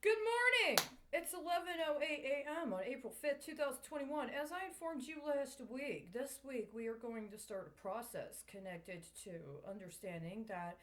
Good morning! It's 11:08 a.m. on April 5th, 2021. As I informed you last week, this week we are going to start a process connected to understanding that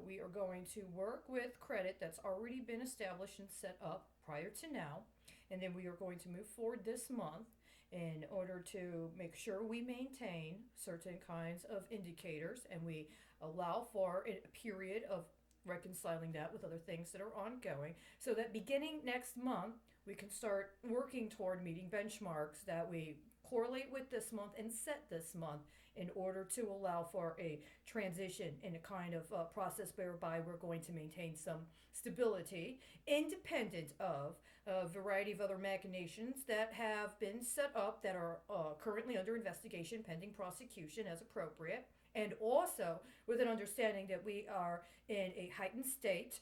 we are going to work with credit that's already been established and set up prior to now. And then we are going to move forward this month in order to make sure we maintain certain kinds of indicators and we allow for a period of reconciling that with other things that are ongoing so that beginning next month we can start working toward meeting benchmarks that we correlate with this month and set this month in order to allow for a transition in a kind of process whereby we're going to maintain some stability independent of a variety of other machinations that have been set up that are currently under investigation pending prosecution as appropriate, and also with an understanding that we are in a heightened state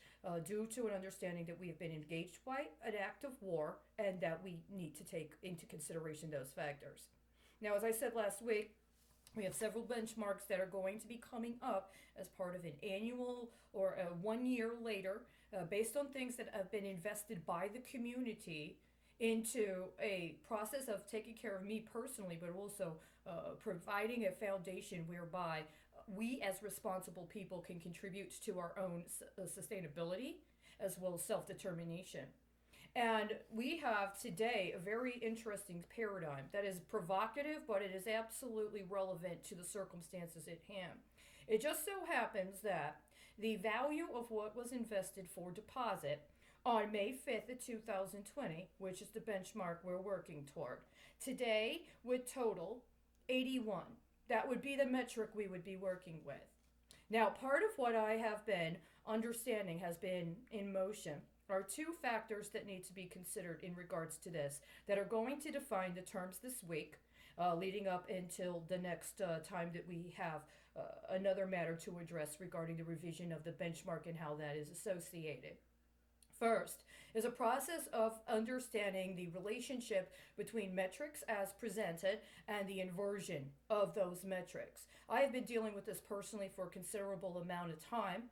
due to an understanding that we have been engaged by an act of war and that we need to take into consideration those factors. Now, as I said last week, we have several benchmarks that are going to be coming up as part of an annual or a 1 year later, based on things that have been invested by the community into a process of taking care of me personally, but also providing a foundation whereby we as responsible people can contribute to our own sustainability as well as self determination. And we have today a very interesting paradigm that is provocative, but it is absolutely relevant to the circumstances at hand. It just so happens that the value of what was invested for deposit on May 5th of 2020, which is the benchmark we're working toward, today would total 81. That would be the metric we would be working with. Now, part of what I have been understanding has been in motion are two factors that need to be considered in regards to this that are going to define the terms this week, leading up until the next time that we have another matter to address regarding the revision of the benchmark and how that is associated. First is a process of understanding the relationship between metrics as presented and the inversion of those metrics. I have been dealing with this personally for a considerable amount of time.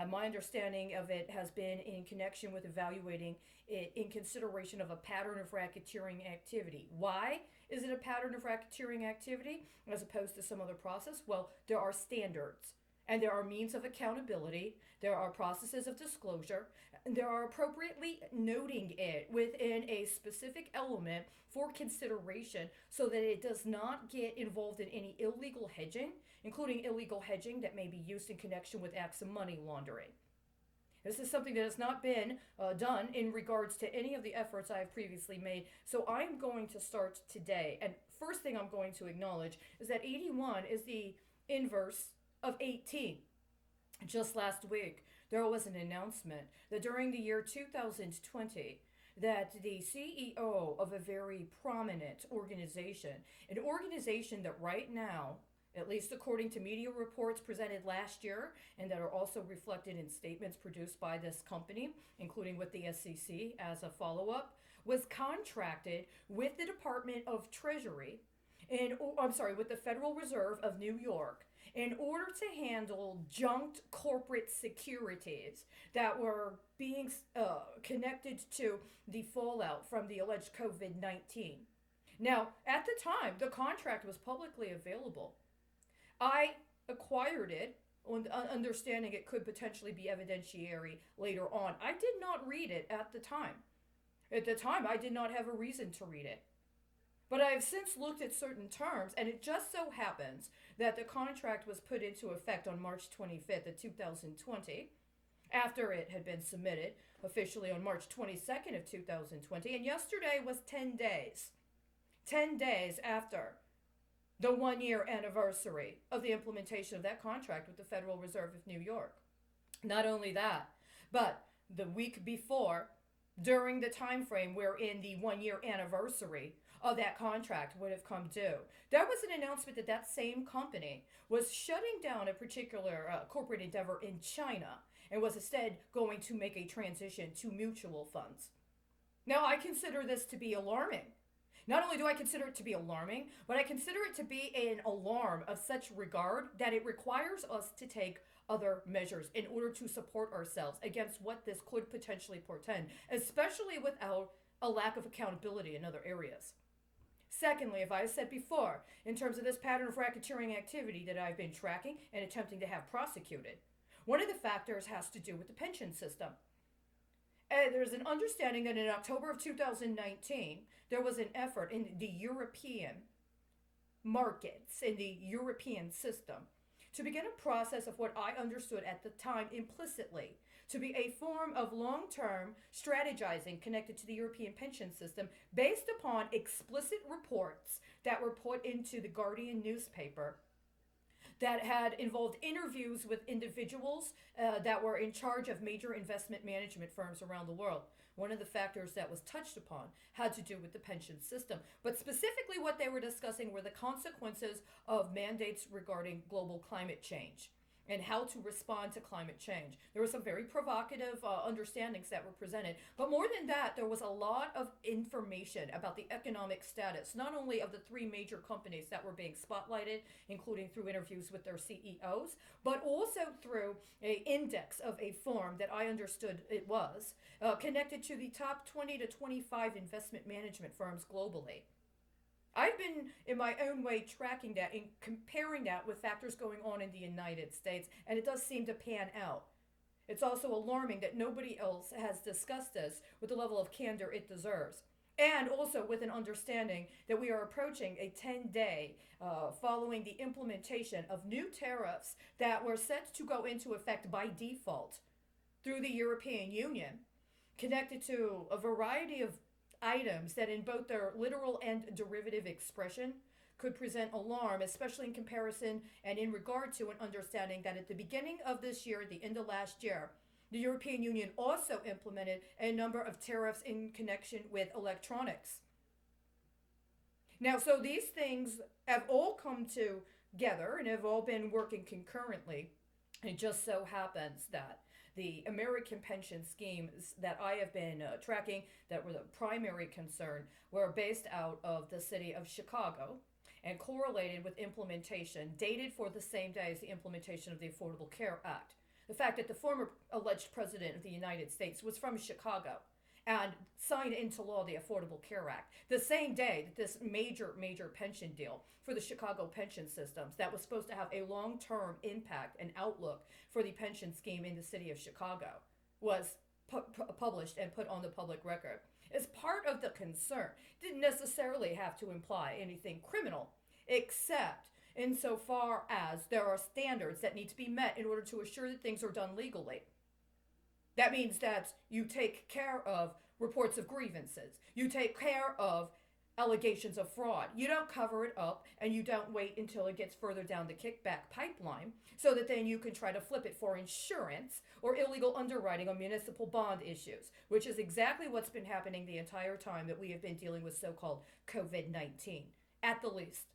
My understanding of it has been in connection with evaluating it in consideration of a pattern of racketeering activity. Why is it a pattern of racketeering activity as opposed to some other process? Well, there are standards. And there are means of accountability, there are processes of disclosure, and there are appropriately noting it within a specific element for consideration so that it does not get involved in any illegal hedging, including illegal hedging that may be used in connection with acts of money laundering. This is something that has not been done in regards to any of the efforts I have previously made. So I am going to start today. And first thing I'm going to acknowledge is that 81 is the inverse of 18. Just last week, there was an announcement that during the year 2020, that the CEO of a very prominent organization, an organization that right now, at least according to media reports presented last year and that are also reflected in statements produced by this company, including with the SEC as a follow up, was contracted with the Department of Treasury with the Federal Reserve of New York in order to handle junked corporate securities that were being connected to the fallout from the alleged COVID 19. Now, at the time, the contract was publicly available. I acquired it on understanding it could potentially be evidentiary later on. I did not read it at the time. At the time, I did not have a reason to read it. But I have since looked at certain terms, and it just so happens that the contract was put into effect on March 25th of 2020, after it had been submitted officially on March 22nd of 2020, and yesterday was 10 days. 10 days after the 1 year anniversary of the implementation of that contract with the Federal Reserve of New York. Not only that, but the week before, during the time frame wherein the 1 year anniversary of that contract would have come due, there was an announcement that that same company was shutting down a particular corporate endeavor in China and was instead going to make a transition to mutual funds. Now, I consider this to be alarming. Not only do I consider it to be alarming, but I consider it to be an alarm of such regard that it requires us to take other measures in order to support ourselves against what this could potentially portend, especially without a lack of accountability in other areas. Secondly, as I said before, in terms of this pattern of racketeering activity that I've been tracking and attempting to have prosecuted, one of the factors has to do with the pension system. And there's an understanding that in October of 2019, there was an effort in the European markets, in the European system, to begin a process of what I understood at the time implicitly to be a form of long term strategizing connected to the European pension system based upon explicit reports that were put into the Guardian newspaper that had involved interviews with individuals that were in charge of major investment management firms around the world. One of the factors that was touched upon had to do with the pension system. But specifically, what they were discussing were the consequences of mandates regarding global climate change and how to respond to climate change. There were some very provocative understandings that were presented. But more than that, there was a lot of information about the economic status, not only of the three major companies that were being spotlighted, including through interviews with their CEOs, but also through an index of a form that I understood it was, connected to the top 20 to 25 investment management firms globally. I've been, in my own way, tracking that and comparing that with factors going on in the United States, and it does seem to pan out. It's also alarming that nobody else has discussed this with the level of candor it deserves. And also with an understanding that we are approaching a 10-day following the implementation of new tariffs that were set to go into effect by default through the European Union, connected to a variety of items that in both their literal and derivative expression could present alarm, especially in comparison and in regard to an understanding that at the beginning of this year, at the end of last year, the European Union also implemented a number of tariffs in connection with electronics. Now, so these things have all come together and have all been working concurrently. It just so happens that the American pension schemes that I have been tracking that were the primary concern were based out of the city of Chicago and correlated with implementation dated for the same day as the implementation of the Affordable Care Act. The fact that the former alleged president of the United States was from Chicago and signed into law the Affordable Care Act the same day that this major pension deal for the Chicago pension systems that was supposed to have a long-term impact and outlook for the pension scheme in the city of Chicago was published and put on the public record. As part of the concern, didn't necessarily have to imply anything criminal, except insofar as there are standards that need to be met in order to assure that things are done legally. That means that you take care of reports of grievances. You take care of allegations of fraud. You don't cover it up and you don't wait until it gets further down the kickback pipeline so that then you can try to flip it for insurance or illegal underwriting on municipal bond issues, which is exactly what's been happening the entire time that we have been dealing with so-called COVID-19, at the least.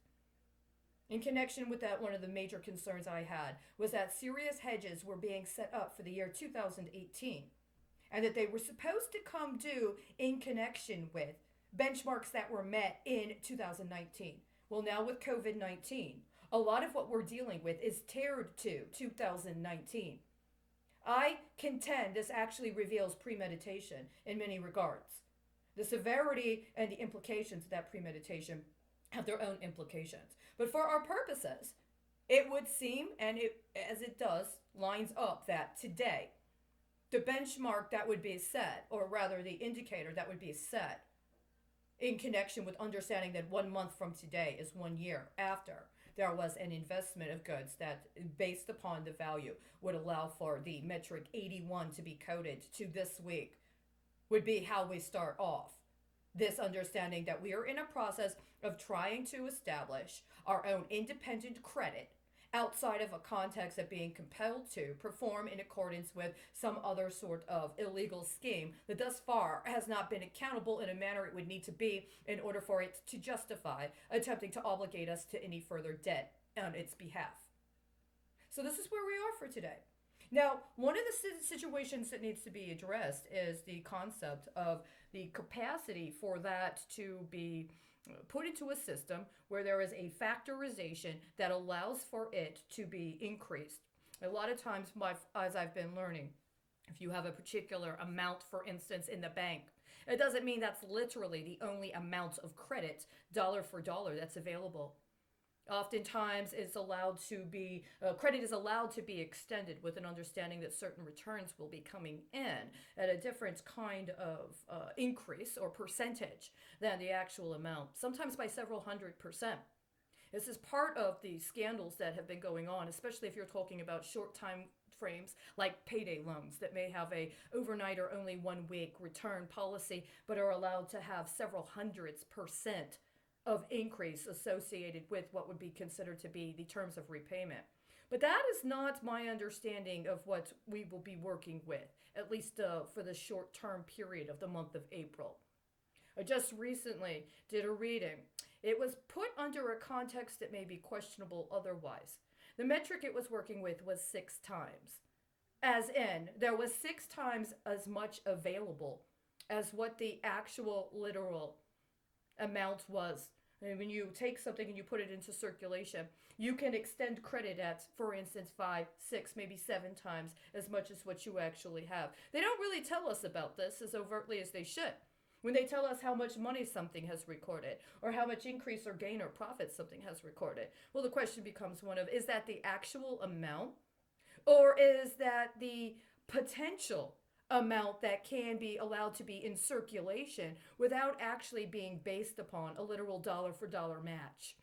In connection with that, one of the major concerns I had was that serious hedges were being set up for the year 2018 and that they were supposed to come due in connection with benchmarks that were met in 2019. Well, now with COVID-19, a lot of what we're dealing with is tiered to 2019. I contend this actually reveals premeditation in many regards. The severity and the implications of that premeditation have their own implications. But for our purposes, it would seem, and as it does, lines up that today, the benchmark that would be set, or rather the indicator that would be set in connection with understanding that 1 month from today is 1 year after there was an investment of goods that, based upon the value, would allow for the metric 81 to be coded to this week, would be how we start off. This understanding that we are in a process of trying to establish our own independent credit outside of a context of being compelled to perform in accordance with some other sort of illegal scheme that thus far has not been accountable in a manner it would need to be in order for it to justify attempting to obligate us to any further debt on its behalf. So this is where we are for today. Now, one of the situations that needs to be addressed is the concept of the capacity for that to be put into a system where there is a factorization that allows for it to be increased. A lot of times, as I've been learning, if you have a particular amount, for instance, in the bank, it doesn't mean that's literally the only amount of credit, dollar for dollar, that's available. Oftentimes, it's allowed to be credit is allowed to be extended with an understanding that certain returns will be coming in at a different kind of increase or percentage than the actual amount, sometimes by several 100%. This is part of the scandals that have been going on, especially if you're talking about short time frames like payday loans that may have a overnight or only 1 week return policy, but are allowed to have several hundreds percent of increase associated with what would be considered to be the terms of repayment. But that is not my understanding of what we will be working with, at least for the short term period of the month of April. I just recently did a reading. It was put under a context that may be questionable otherwise. The metric it was working with was 6 times. As in, there was 6 times as much available as what the actual literal amount was. And when you take something and you put it into circulation, you can extend credit at, for instance, 5, 6, maybe 7 times as much as what you actually have. They don't really tell us about this as overtly as they should. When they tell us how much money something has recorded, or how much increase or gain or profit something has recorded, well, the question becomes one of, is that the actual amount? Or is that the potential amount that can be allowed to be in circulation without actually being based upon a literal dollar for dollar match?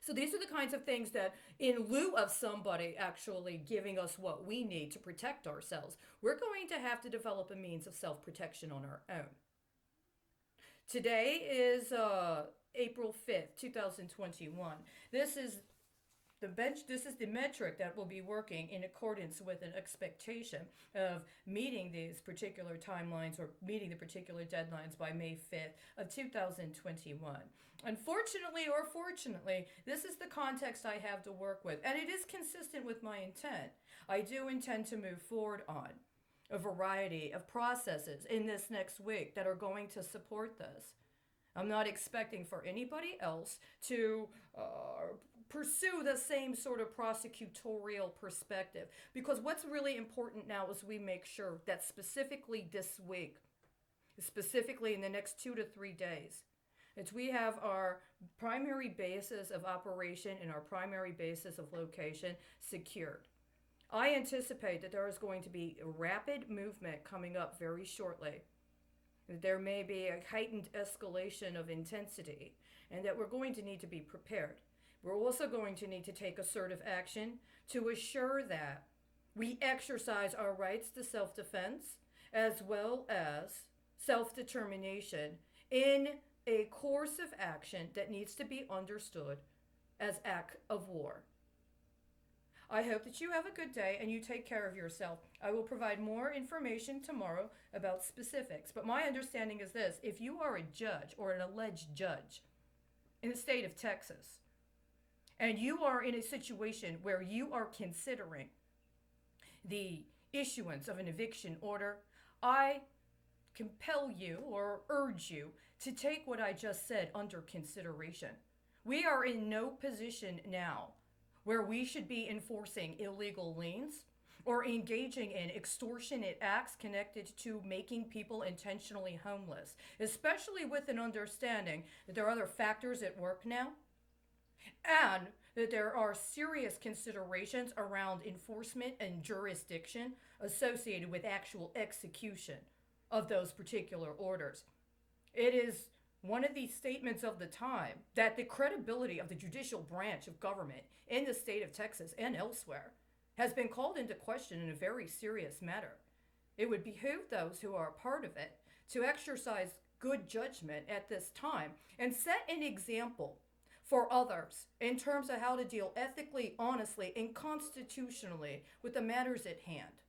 So these are the kinds of things that, in lieu of somebody actually giving us what we need to protect ourselves, we're going to have to develop a means of self-protection on our own. Today is April 5th, 2021. This is the metric that will be working in accordance with an expectation of meeting these particular timelines or meeting the particular deadlines by May 5th of 2021. Unfortunately or fortunately, this is the context I have to work with, and it is consistent with my intent. I do intend to move forward on a variety of processes in this next week that are going to support this. I'm not expecting for anybody else to pursue the same sort of prosecutorial perspective, because what's really important now is we make sure that specifically this week, specifically in the next 2 to 3 days, that we have our primary basis of operation and our primary basis of location secured. I anticipate that there is going to be a rapid movement coming up very shortly. There may be a heightened escalation of intensity, and that we're going to need to be prepared. We're also going to need to take assertive action to assure that we exercise our rights to self-defense as well as self-determination in a course of action that needs to be understood as act of war. I hope that you have a good day and you take care of yourself. I will provide more information tomorrow about specifics, but my understanding is this: if you are a judge or an alleged judge in the state of Texas, and you are in a situation where you are considering the issuance of an eviction order, I compel you or urge you to take what I just said under consideration. We are in no position now where we should be enforcing illegal liens or engaging in extortionate acts connected to making people intentionally homeless, especially with an understanding that there are other factors at work now, and that there are serious considerations around enforcement and jurisdiction associated with actual execution of those particular orders. It is one of these statements of the time that the credibility of the judicial branch of government in the state of Texas and elsewhere has been called into question in a very serious matter. It would behoove those who are a part of it to exercise good judgment at this time and set an example for others in terms of how to deal ethically, honestly, and constitutionally with the matters at hand.